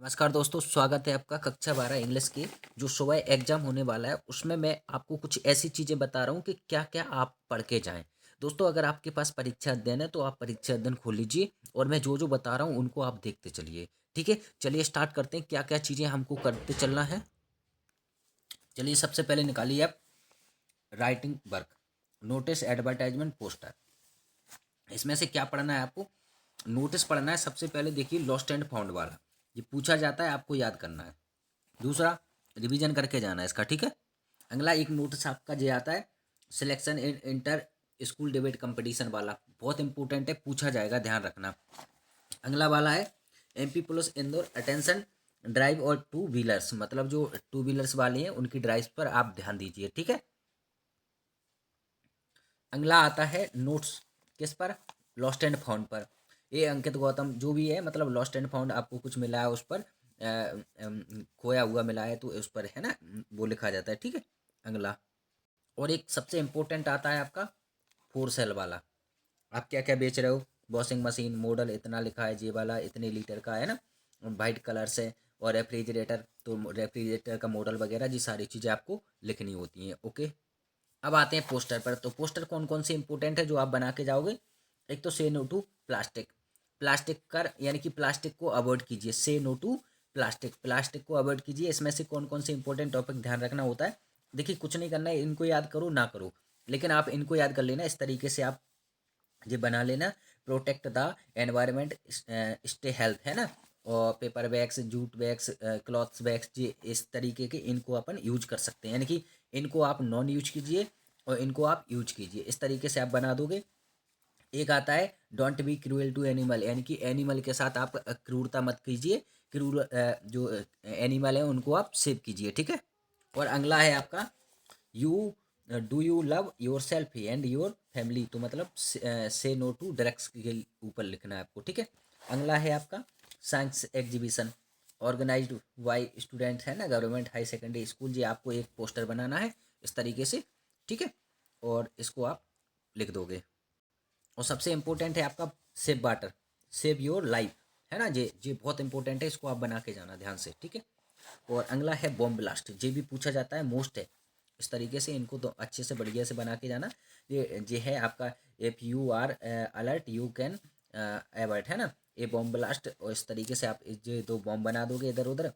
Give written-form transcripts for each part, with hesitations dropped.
नमस्कार दोस्तों, स्वागत है आपका कक्षा 12 इंग्लिश की। जो सुबह एग्जाम होने वाला है उसमें मैं आपको कुछ ऐसी चीज़ें बता रहा हूँ कि क्या क्या आप पढ़ के जाएं। दोस्तों, अगर आपके पास परीक्षा अध्ययन है तो आप परीक्षा अध्ययन खोल लीजिए और मैं जो जो बता रहा हूँ उनको आप देखते चलिए। ठीक है, चलिए स्टार्ट करते हैं। क्या क्या चीज़ें हमको करते चलना है। चलिए, सबसे पहले निकालिए आप writing work, notice, advertisement, poster. इसमें से क्या पढ़ना है आपको? नोटिस पढ़ना है। सबसे पहले देखिए, लॉस्ट एंड फाउंड वाला ये पूछा जाता है, आपको याद करना है। दूसरा, रिवीजन करके जाना है इसका। ठीक है। अगला एक नोटिस आपका जो आता है, selection in inter school debate competition वाला, बहुत इंपॉर्टेंट है, पूछा जाएगा, ध्यान रखना। अगला वाला है MP police Indore attention drive और टू व्हीलर्स, मतलब जो टू व्हीलर्स वाले हैं उनकी ड्राइव पर आप ध्यान दीजिए। ठीक है। अगला आता है नोट्स, किस पर? लॉस्ट एंड फाउंड पर। ये अंकित गौतम जो भी है, मतलब लॉस्ट एंड फाउंड आपको कुछ मिला है उस पर खोया हुआ मिला है तो उस पर है ना, वो लिखा जाता है। ठीक है। अगला और एक सबसे इम्पोर्टेंट आता है आपका फोर सेल वाला। आप क्या क्या बेच रहे हो? वॉशिंग मशीन मॉडल इतना लिखा है, ये वाला इतने लीटर का है ना, वाइट कलर से। और रेफ्रिजरेटर, तो रेफ्रिजरेटर का मॉडल वगैरह, ये सारी चीज़ें आपको लिखनी होती हैं। ओके। अब आते हैं पोस्टर पर। तो पोस्टर कौन कौन से इंपॉर्टेंट है जो आप बना के जाओगे? एक तो से नो टू प्लास्टिक, प्लास्टिक कर यानी कि प्लास्टिक को अवॉइड कीजिए। से नो टू प्लास्टिक, प्लास्टिक को अवॉइड कीजिए। इसमें से कौन कौन से इंपॉर्टेंट टॉपिक ध्यान रखना होता है? देखिए, कुछ नहीं करना है, इनको याद करो ना करो, लेकिन आप इनको याद कर लेना। इस तरीके से आप ये बना लेना। Protect the environment, stay health, है ना। और paper bags, jute bags, clothes bags, ये इस तरीके के इनको अपन यूज कर सकते हैं। यानी कि इनको आप नॉन यूज कीजिए और इनको आप यूज कीजिए। इस तरीके से आप बना दोगे। एक आता है don't be cruel to animal, यानी कि एनिमल के साथ आप क्रूरता मत कीजिए। क्रूर जो एनिमल है उनको आप सेव कीजिए। ठीक है। और अगला है आपका you do you love your self and your family, तो मतलब से नो टू ड्रग्स के ऊपर लिखना है आपको। ठीक है। अगला है आपका science exhibition organised by student, है ना, गवर्नमेंट हाई सेकेंडरी स्कूल। जी आपको एक पोस्टर बनाना है इस तरीके से। ठीक है। और इसको आप लिख दोगे। और सबसे इम्पोर्टेंट है आपका save water, save your life, है ना। ये बहुत इंपॉर्टेंट है, इसको आप बना के जाना ध्यान से। ठीक है। और अगला है बॉम्ब ब्लास्ट, ये भी पूछा जाता है, मोस्ट है। इस तरीके से इनको तो अच्छे से बढ़िया से बना के जाना। ये है आपका if you are alert you can avert, है ना। ये बॉम्ब ब्लास्ट, और इस तरीके से आप ये दो बॉम्ब बना दोगे इधर उधर।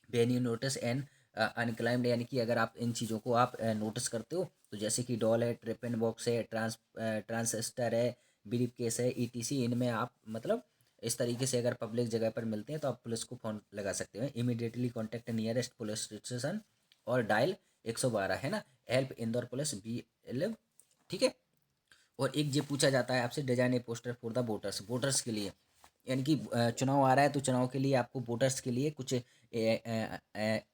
वेन यू नोटिस एंड अनक्लाइम्ड, यानी कि अगर आप इन चीज़ों को आप नोटिस करते हो, तो जैसे कि डॉल है, ट्रिपन बॉक्स है, ट्रांसिस्टर है, ब्रीफ केस है, ईटीसी, इनमें आप मतलब इस तरीके से अगर पब्लिक जगह पर मिलते हैं तो आप पुलिस को फ़ोन लगा सकते हो। Immediately contact nearest police station और डायल 112, है ना। Help Indore police BLF। ठीक है। और एक ये पूछा जाता है आपसे, design A poster for the voters, voters के लिए, यानी कि चुनाव आ रहा है तो चुनाव के लिए आपको वोटर्स के लिए कुछ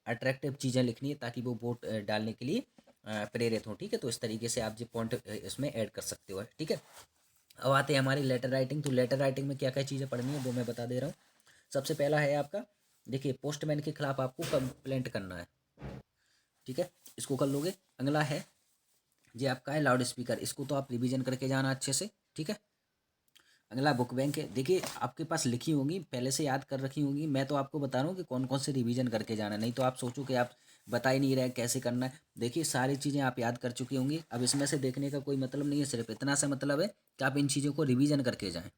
अट्रैक्टिव चीज़ें लिखनी है ताकि वो वोट डालने के लिए प्रेरित हों। ठीक है। तो इस तरीके से आप ये पॉइंट इसमें ऐड कर सकते हो। ठीक है। अब आते हैं हमारी लेटर राइटिंग। तो लेटर राइटिंग में क्या क्या चीज़ें पढ़नी है वो मैं बता दे रहा हूँ। सबसे पहला है आपका, देखिए, पोस्टमैन के खिलाफ आपको कंप्लेंट करना है। ठीक है। इसको कर लोगे। अगला है ये आपका है लाउड स्पीकर, इसको तो आप रिवीजन करके जाना अच्छे से। ठीक है। अगला बुक बैंक है। देखिए, आपके पास लिखी होंगी, पहले से याद कर रखी होंगी, मैं तो आपको बता रहा हूँ कि कौन कौन से रिवीजन करके जाना है, नहीं तो आप सोचो कि आप बता ही नहीं रहे कैसे करना है। देखिए, सारी चीज़ें आप याद कर चुकी होंगी। अब इसमें से देखने का कोई मतलब नहीं है, सिर्फ इतना सा मतलब है कि आप इन चीज़ों को रिवीजन करके जाएँ।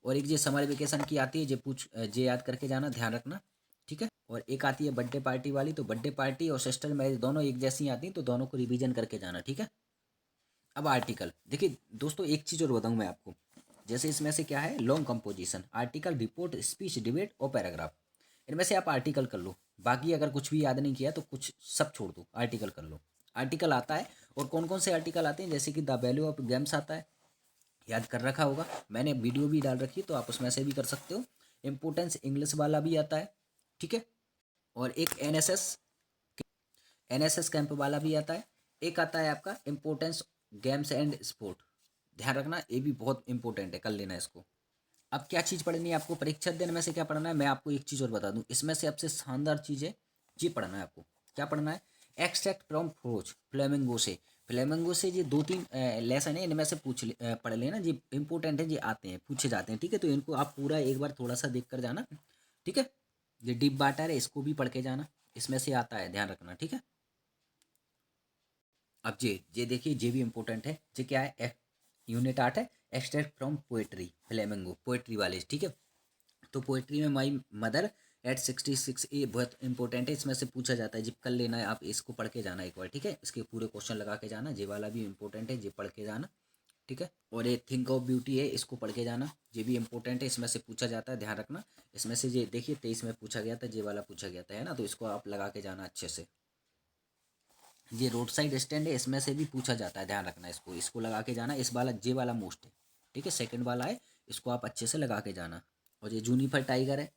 और एक ये समर वेकेशन की आती है, जे याद करके जाना, ध्यान रखना। ठीक है। और एक आती है बर्थडे पार्टी वाली, तो बर्थडे पार्टी और सिस्टर मैरिज दोनों एक जैसी आती हैं, तो दोनों को रिवीजन करके जाना। ठीक है। अब आर्टिकल, देखिए दोस्तों, एक चीज़ और बताऊँ मैं आपको। जैसे इसमें से क्या है, long composition, article, report, speech, debate और पैराग्राफ। इनमें से आप आर्टिकल कर लो। बाकी अगर कुछ भी याद नहीं किया तो कुछ सब छोड़ दो, आर्टिकल कर लो। आर्टिकल आता है, और कौन कौन से आर्टिकल आते हैं, जैसे कि द वैल्यू ऑफ गेम्स आता है, याद कर रखा होगा, मैंने वीडियो भी डाल रखी है तो आप उसमें से भी कर सकते हो। इम्पोर्टेंस इंग्लिश वाला भी आता है। ठीक है। और एक एनएसएस कैंप वाला भी आता है। एक आता है आपका इम्पोर्टेंस गेम्स एंड स्पोर्ट, ध्यान रखना, ये भी बहुत इंपॉर्टेंट है, कर लेना इसको। अब क्या चीज़ पढ़नी है आपको? परीक्षा दिन में से क्या पढ़ना है, मैं आपको एक चीज़ और बता दूं, इसमें से सबसे शानदार चीज़ है, ये पढ़ना है आपको। क्या पढ़ना है? एक्सट्रैक्ट फ्रॉम फ्रोज फ्लेमिंगो से। फ्लेमिंगो से ये दो तीन लेसन है, इनमें से पढ़ लेना, ये इंपॉर्टेंट है, ये आते हैं, पूछे जाते हैं। ठीक है। तो इनको आप पूरा एक बार थोड़ा सा देख कर जाना। ठीक है। ये डीप वाटर है, इसको भी पढ़ के जाना, इसमें से आता है, ध्यान रखना, ठीक है। अब ये देखिए, ये भी इम्पोर्टेंट है। ये क्या है, यूनिट 8 है, extract from poetry flamingo, poetry वाले, ठीक है। तो पोएट्री में माई मदर एट 66, ये बहुत इंपॉर्टेंट है, इसमें से पूछा जाता है, जब कल लेना है, आप इसको पढ़ के जाना एक बार, ठीक है। इसके पूरे क्वेश्चन लगा के जाना, ये वाला भी इंपॉर्टेंट है, ये पढ़ के जाना, ठीक है। और ये थिंक ऑफ ब्यूटी है, इसको पढ़ के जाना, ये भी इंपॉर्टेंट है, इसमें से पूछा जाता है, ध्यान रखना। इसमें से ये देखिए 23 में पूछा गया था, ये वाला पूछा गया था, है ना, तो इसको आप लगा के जाना अच्छे से। ये रोड साइड स्टैंड है, इसमें से भी पूछा जाता है, ध्यान रखना, इसको इसको लगा के जाना। इस वाला जे वाला मोस्ट है, ठीक है, सेकंड वाला है, इसको आप अच्छे से लगा के जाना। और ये जूनिफर टाइगर है,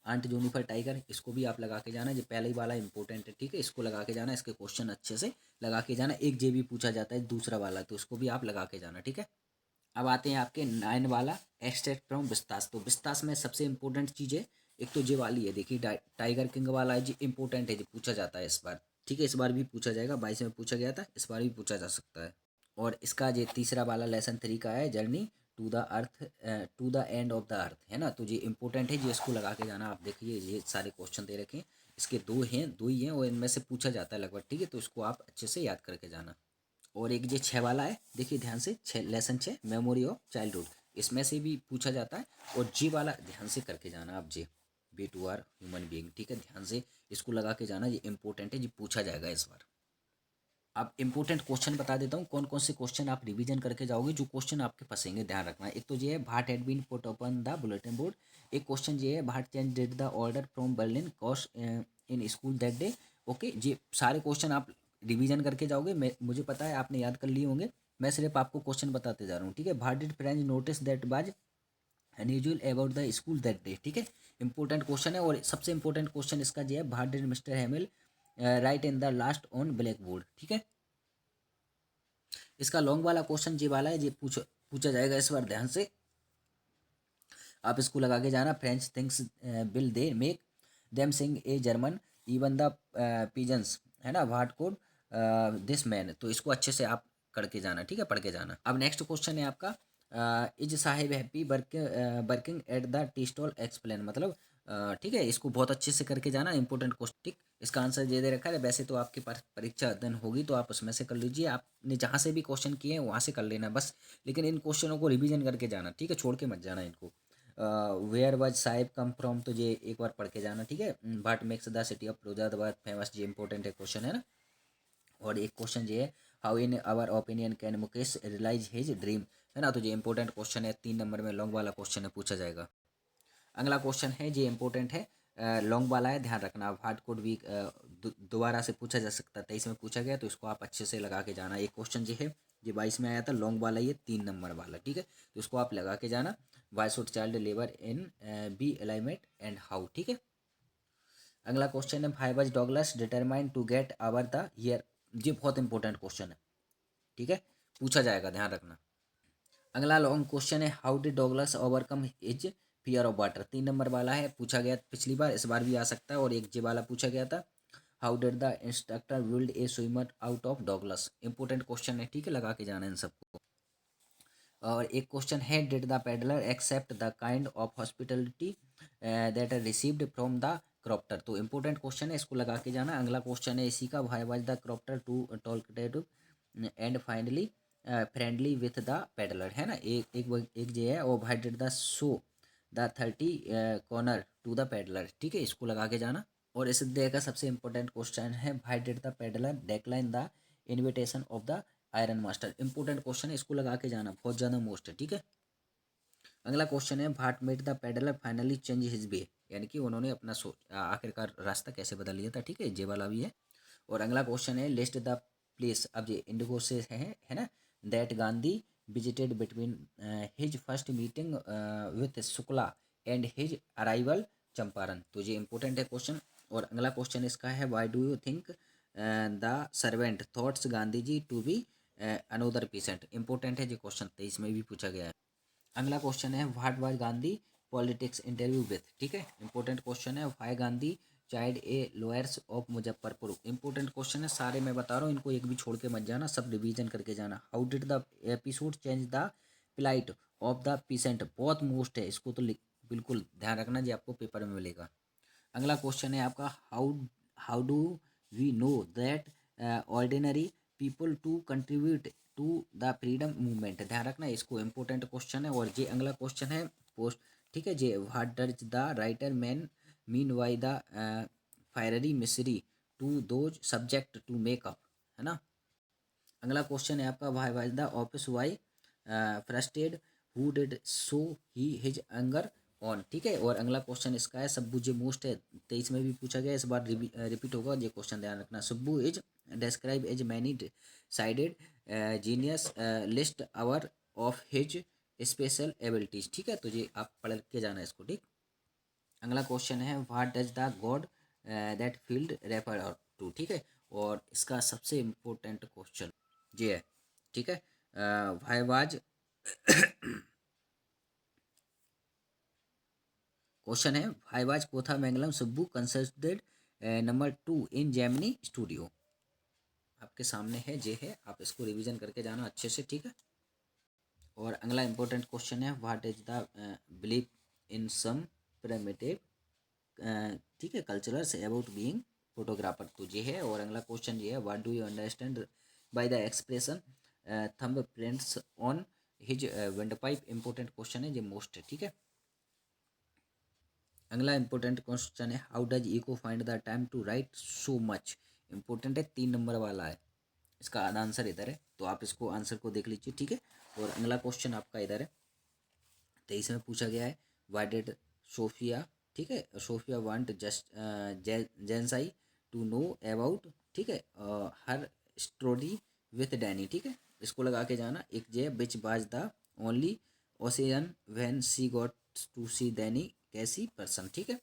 आंट जूनिफर टाइगर, इसको भी आप लगा के जाना, ये पहले ही वाला इंपॉर्टेंट है, ठीक है, इसको लगा के जाना, इसके क्वेश्चन अच्छे से लगा के जाना। एक जे भी पूछा जाता है दूसरा वाला, तो इसको भी आप लगा के जाना, ठीक है। अब आते हैं आपके 9 वाला, एक्सट्रैक्ट फ्रॉम विस्तास। तो विस्तास में सबसे इंपॉर्टेंट चीज़ है, एक तो ये वाली है, देखिए टाइगर किंग वाला है जी, इंपॉर्टेंट है जी, पूछा जाता है इस बार, ठीक है, इस बार भी पूछा जाएगा, 22 में पूछा गया था, इस बार भी पूछा जा सकता है। और इसका ये तीसरा वाला लेसन 3 का है, journey to the earth, to the end of the earth, है ना, तो ये इंपॉर्टेंट है जी, इसको लगा के जाना। आप देखिए ये सारे क्वेश्चन दे रखे हैं, इसके दो ही हैं और इनमें से पूछा जाता है लगभग, ठीक है, तो इसको आप अच्छे से याद करके जाना। और एक ये 6 वाला है, देखिए ध्यान से, लेसन 6, मेमोरी ऑफ चाइल्डहुड, इसमें से भी पूछा जाता है। और जी वाला ध्यान से करके जाना आप, J B to R human being, ठीक है, ध्यान से इसको लगा के जाना, ये इंपॉर्टेंट है जी, पूछा जाएगा इस बार। अब इंपॉर्टेंट क्वेश्चन बता देता हूँ, कौन कौन से क्वेश्चन आप रिवीजन करके जाओगे, जो क्वेश्चन आपके फंसेंगे, ध्यान रखना। एक तो ये है, what had been put upon the bulletin board. एक क्वेश्चन ये है, what change did the order from Berlin cost in school that day. Okay, ये सारे क्वेश्चन आप रिवीजन करके जाओगे, मैं मुझे पता है आपने याद कर लिए होंगे, मैं सिर्फ आपको क्वेश्चन बताते जा रहा हूँ, ठीक है। What did French notice that was unusual about the school that day, ठीक है, इंपॉर्टेंट क्वेश्चन है। और सबसे इंपॉर्टेंट क्वेश्चन इसका जो है, what did Mister Hamel write in the last on black board, ठीक है। इसका लॉन्ग वाला क्वेश्चन ये वाला है, ये पूछा जाएगा इस बार, ध्यान से आप इसको लगा के जाना। French things will they make them sing a German even the pigeons, है ना, व्हाट कोड दिस मैन, तो इसको अच्छे से आप करके जाना, ठीक है, पढ़ के जाना। अब नेक्स्ट क्वेश्चन है आपका, is Sahib happy working at the tea stall, explain, मतलब ठीक है, इसको बहुत अच्छे से करके जाना, इंपॉर्टेंट क्वेश्चन, ठीक। इसका आंसर ये दे रखा है, वैसे तो आपके पास परीक्षा अध्ययन होगी तो आप उसमें से कर लीजिए, आपने जहाँ से भी क्वेश्चन किए हैं वहाँ से कर लेना बस, लेकिन इन क्वेश्चनों को रिवीजन करके जाना, ठीक है, छोड़ के मत जाना इनको। Where was Saheb come from, तो ये एक बार पढ़ के जाना, ठीक है। But makes the city of Firozabad famous, ये इंपॉर्टेंट है क्वेश्चन, है ना। और एक क्वेश्चन ये है, how in our opinion can Mukesh realise his dream, है ना, तो ये इंपॉर्टेंट क्वेश्चन है, 3 नंबर में लॉन्ग वाला क्वेश्चन है, पूछा जाएगा। अगला क्वेश्चन है, ये इंपॉर्टेंट है, लॉन्ग वाला है, ध्यान रखना। हार्ड कोड वीक दोबारा से पूछा जा सकता है, 23 में पूछा गया, तो इसको आप अच्छे से लगा के जाना। एक क्वेश्चन ये है, ये 22 में आया था, लॉन्ग वाला, ये 3 नंबर वाला, ठीक है, तो इसको आप लगा के जाना। Why should child labour in be alignment and how, ठीक है। अगला क्वेश्चन है, five was Douglas determine to get our the year, ये बहुत इंपॉर्टेंट क्वेश्चन है, ठीक है, पूछा जाएगा, ध्यान रखना। अगला लॉन्ग क्वेश्चन है, how did Douglas overcome his fear of water, 3 number वाला है, पूछा गया पिछली बार, इस बार भी आ सकता है। और एक जे वाला पूछा गया था, how did the instructor build a swimmer out of Douglas, important question है, ठीक है, लगा के जाना इन सबको। और एक क्वेश्चन है, did the peddler accept the kind of hospitality that received from the crofter, तो इंपॉर्टेंट क्वेश्चन है, इसको लगा के जाना। अगला क्वेश्चन है इसी का, why was the crofter too talkative and finally friendly with the peddler, है ना, एक जो है, और why did the show the 30 corner to the peddler, ठीक है, इसको लगा के जाना। और इस अध्याय का सबसे इंपॉर्टेंट क्वेश्चन है, why did the peddler decline the invitation of the iron master, important question है, इसको लगा के जाना, बहुत ज़्यादा मोस्ट है, ठीक है। अगला क्वेश्चन है, what made the peddler finally change his way, यानी कि उन्होंने अपना आखिरकार रास्ता कैसे बदल लिया था, ठीक है, जे वाला भी है। और अगला क्वेश्चन है, लिस्ट द प्लेस, अब ये इंडिगो से है ना, that Gandhi visited between his first meeting with Shukla and his arrival Champaran, तो ये इंपॉर्टेंट है क्वेश्चन। और अगला क्वेश्चन इसका है, why do you think the servant thoughts Gandhi ji to be another patient, important है, ये क्वेश्चन 23 में भी पूछा गया है। अगला क्वेश्चन है, what was Gandhi politics interview with, ठीक है, इंपॉर्टेंट क्वेश्चन है। Why Gandhi child a lawyers of Muzaffarpur, important question है, सारे मैं बता रहा हूँ, इनको एक भी छोड़ के मत जाना, सब रिवीजन करके जाना। How did the episode change the plight of the peasant, बहुत मोस्ट है, इसको तो बिल्कुल ध्यान रखना जी, आपको पेपर में मिलेगा। अगला क्वेश्चन है आपका, how how do we know that ordinary people to contribute to the freedom movement. ध्यान रखना, इसको इम्पोर्टेंट क्वेश्चन है। और ये अगला क्वेश्चन है पोस्ट, ठीक है जी, what does the writer man mean by the fiery misery to those subject to makeup, है ना। अगला क्वेश्चन है आपका, why was the office why frustrated who did so he his anger on, ठीक है। और अगला क्वेश्चन इसका है, सब्बू जे मोस्ट है, 23 में भी पूछा गया, इस बार रिपीट होगा ये क्वेश्चन, ध्यान रखना। Subbu is describe as many sided genius, list our of his special abilities, ठीक है। तो ये आप पढ़ के जाना इसको, ठीक। अगला क्वेश्चन है, what does the god that field refer to, ठीक है। और इसका सबसे इम्पोर्टेंट क्वेश्चन ये है, ठीक है। व्हाई वाज क्वेश्चन है, why was Kothamangalam Subbu considered number 2 in Gemini studio. आपके सामने है, ये है, आप इसको रिवीजन करके जाना अच्छे से, ठीक है। और अगला इंपॉर्टेंट क्वेश्चन है, what is the belief in some primitive, ठीक है, कल्चरल्स अबाउट बीइंग फोटोग्राफर, तो ये है। और अगला क्वेश्चन ये है, what do you understand by the expression thumb prints on his wind pipe. Important question है ये, मोस्ट है, ठीक है। अगला इंपॉर्टेंट क्वेश्चन है, how does Eco find the time to write so much. Important है, 3 नंबर वाला है, इसका आधा आंसर इधर है, तो आप इसको आंसर को देख लीजिए, ठीक है। और अगला क्वेश्चन आपका इधर है, 23 में पूछा गया है, वाई डिड सोफिया, ठीक है, Sophia want just Jansie to know about, ठीक है, हर स्टोरी विथ डैनी, ठीक है। इसको लगा के जाना, एक जे which was the only occasion when she got to see Danny Casey person, ठीक है।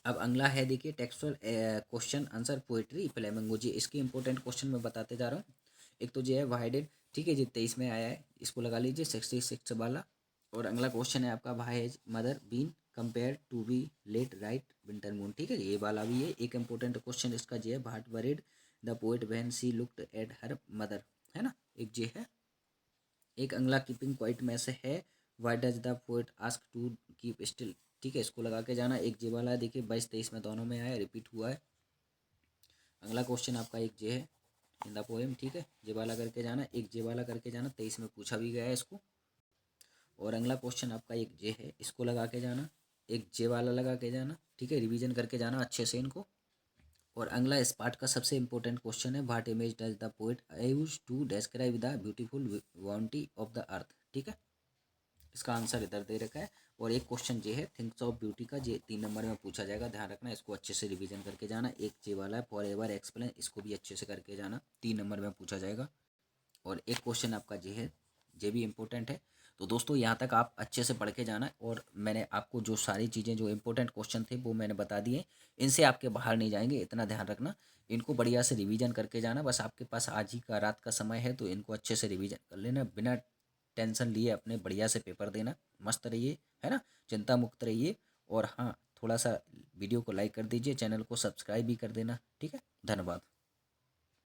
अब अगला है, देखिए, textual question answer poetry flamingo जी, इसके इंपॉर्टेंट क्वेश्चन मैं बताते जा रहा हूँ। एक तो जो है वाइडेड, ठीक है जी, 23 में आया है, इसको लगा लीजिए 66 वाला। और अगला क्वेश्चन है आपका, why has mother been compare to be late right winter moon, ठीक है, ये वाला भी है। एक इंपॉर्टेंट क्वेश्चन इसका जो है, what worried the poet when she looked at her mother, है ना, एक जे है। एक अगला कीपिंग क्वाइट में से है, why does the poet ask to keep still, ठीक है, इसको लगा के जाना। एक जे वाला है, देखिए 22-23 में दोनों में आया, रिपीट हुआ है। अगला क्वेश्चन आपका एक जे है इन द पोएम, ठीक है, जे वाला करके जाना, एक जे वाला करके जाना, 23 में पूछा भी गया है इसको। और अगला क्वेश्चन आपका एक जे है, इसको लगा के जाना, एक जे वाला लगा के जाना, ठीक है, रिवीजन करके जाना अच्छे से इनको। और अगला इस पार्ट का सबसे इंपॉर्टेंट क्वेश्चन है, what image does the poet use to describe the beautiful bounty of the earth, ठीक है, इसका आंसर इधर दे रखा है। और एक क्वेश्चन ये है, थिंग्स ऑफ ब्यूटी का, ये 3 नंबर में पूछा जाएगा, ध्यान रखना, इसको अच्छे से रिवीजन करके जाना। एक जे वाला है, फॉर एवर एक्सप्लेन, इसको भी अच्छे से करके जाना, 3 नंबर में पूछा जाएगा। और एक क्वेश्चन आपका ये है, ये भी इंपॉर्टेंट है। तो दोस्तों, यहाँ तक आप अच्छे से पढ़ के जाना, और मैंने आपको जो सारी चीज़ें, जो इंपॉर्टेंट क्वेश्चन थे, वो मैंने बता दिए, इनसे आपके बाहर नहीं जाएंगे, इतना ध्यान रखना। इनको बढ़िया से रिवीजन करके जाना, बस आपके पास आज ही का रात का समय है, तो इनको अच्छे से रिवीजन कर लेना, बिना टेंशन लिए अपने बढ़िया से पेपर देना, मस्त रहिए, है ना, चिंता मुक्त रहिए। और हाँ, थोड़ा सा वीडियो को लाइक कर दीजिए, चैनल को सब्सक्राइब भी कर देना, ठीक है। धन्यवाद।